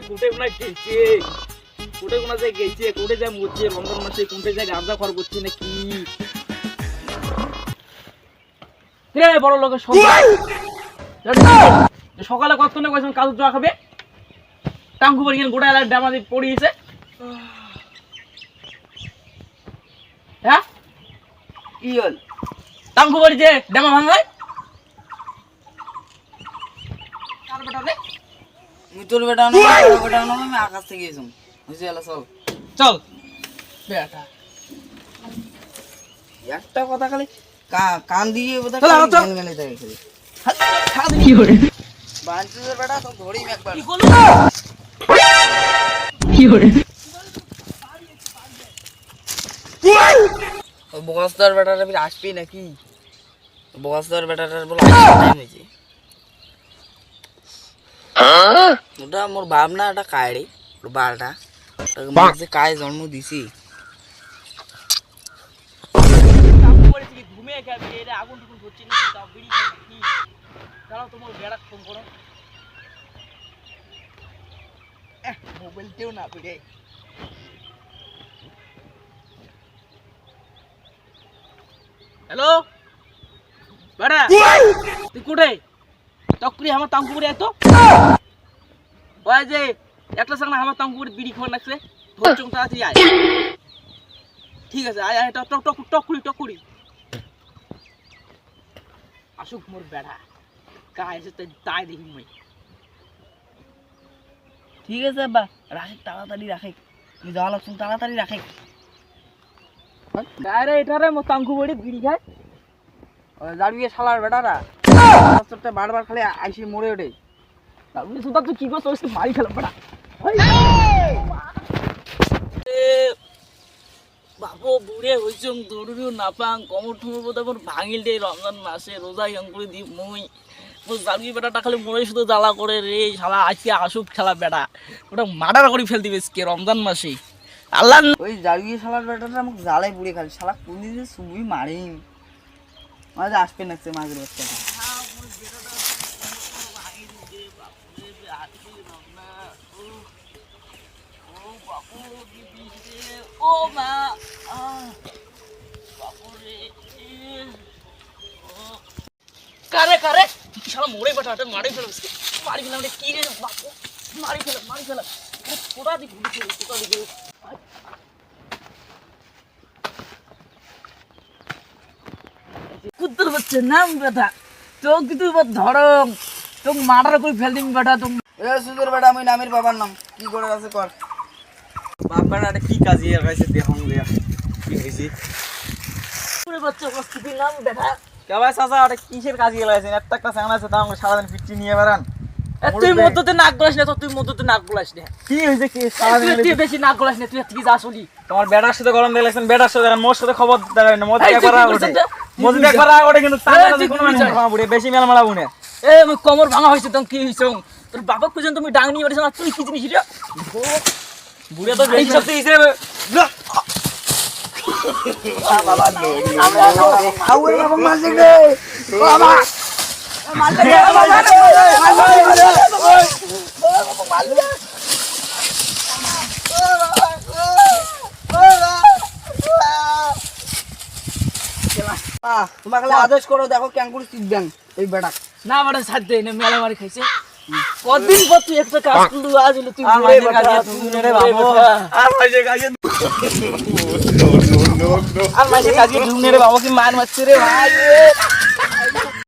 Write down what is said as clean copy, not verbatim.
কোটে কোনা গেছে কোটে কোনা যে গেছে কোটে যা মরছে রমজান মাসে কোটে যা গাঁজা খর করছে নাকি রে বড় লোকের সন্তান সকালে কতক্ষণে কইছেন কাজু চা খাবে টাঙ্গু বাড়ি গোটা এলাকার ডামা দিয়ে পড়িয়েছে হ্যাঁ কি হল টাঙ্গু বাড়ি যে ডামা ভাঙায় কার বেটা রে তোর বেটা না বেটা না আমি আকাশ থেকে এসেছি বুঝে এলা চল চল বেটা একটা কথা খালি কান দিয়ে বোধহয় গানে থাকে খালি কি করে বাঞ্চুর বেটা তো ধরি একবার কি করলো কি করে ওই বগাসদার বেটাটা भी আসবে নাকি বগাসদার বেটাটার বলে টাইম হয়েছে ওটা মোর বাপ না এটা কায়ড়ে ওর বালটা ওটাকে কায় জন্ম দিছি ঘুমিয়ে খাবি এটা আগুন টুকুন ধরছে না তাও বিড়ি খাবি কি দাঁড়াও তোমার বেড়া ফোন করো মোবাইলতেও না বিড়ে হ্যালো বেড়া তুই কোথায় তকরি আমার তাঙ্কুপুরে এত ওই যে একটা সঙ্গে আমার তাঙ্কুপুরে বিড়ি খাওয়া লাগছে ধরছ তাড়াতাড়ি আয় ঠিক আছে আয় আয় টক টক টক করি আসুক মোর বেড়া কাজ এসে তাই দেখি মই ঠিক আছে বা রাখে তাড়াতাড়ি রাখে তুমি যাওয়া লাগছো তাড়াতাড়ি রাখে গায়ে এটারে মো তাঙ্কু বড়ি বিড়ি খায় দাঁড়িয়ে শালার বেটারা তোরটা বারবার খালি আইসি মরে ওঠে তারপরে সুদা তুই কি করছিস মারি খেলাম বেড়া বাবু বুড়ে হইছম দৌড়িও না পাং কমর ঠুমর বোধ ভাঙিল দে রমজান মাসে রোজা ইয়াং করে দি মই জালগি বেটাটা খালি মরে শুধু জ্বালা করে রে শালা আজকে আসুক খেলা বেটা ওটা মার্ডার করে ফেল দিবে কে রমজান মাসে আল্লাহ ওই দাঁড়িয়ে শালার বেটাটা আমাকে জ্বালাই পুড়ে খালি শালা কোনদিন যে সুবি মারিন মাঝে আসবে না সে মাঝে বাচ্চা ও মা কারে কারে শালা মোড়ে বাটাটা মারি ফেলছ মারি ফেলাম রে কি রে বাপু মারি ফেলাম কোটা দি কুত্তর বাচ্চা নাম বেটা তো কিন্তু ধরম তো মার্ডার করে ফেল দিম বেটা তো এ সুন্দর বেটা আমি নামের বাবার নাম কি করে আছে কর বাপ বেটাটা কি কাজ ইয়ে গাইছে দেখুন দিয়া কি হইছে পুরো বাচ্চা প্রস্তুতি নাম বেটা কে ভাই চাচা ওটা কিসের কাজ ইয়ে লাগাইছেন একটা সাংনা আছে তাও সারাদিন পিচ্চি নিয়ে বেড়ান তুই মধ্যতে নাক গলাস না তো তুই মধ্যতে নাক গলাস না কি হইছে কি সারাদিন তুই বেশি নাক গলাস না তুই কি যা শুনি তোমার বেটার সাথে গরম দিলেছেন বেটার সাথে মোর সাথে খবর দেখাই না মোদ একবার ওঠে মোদ একবার ওঠে কিন্তু তার কোনো মানে বুড়ে বেশি মেল মালা বুনে এ আমি কোমর ভাঙা হইছে তখন কি হইছে তোর বাবা খুঁজেন তুমি ডাং নিয়ে বেরিয়েছ না তুই কি জিনিস রে বুড়ে তো বেশি সত্যি হিসেবে বাবা আউরে বাবা মারছে রে বাবা মারছে রে তোমাকে আদেশ করো দেখো ক্যাঙ্গুর চিকবেন এই বেটা না বেটা সাথ দে না মেলা মারি খাইছে কতদিন পর তুই একটা কাজ করলু আজ হলো তুই আর মাঝে কাজে ঢুকনে রে বাবা কি মার মারছে রে ভাই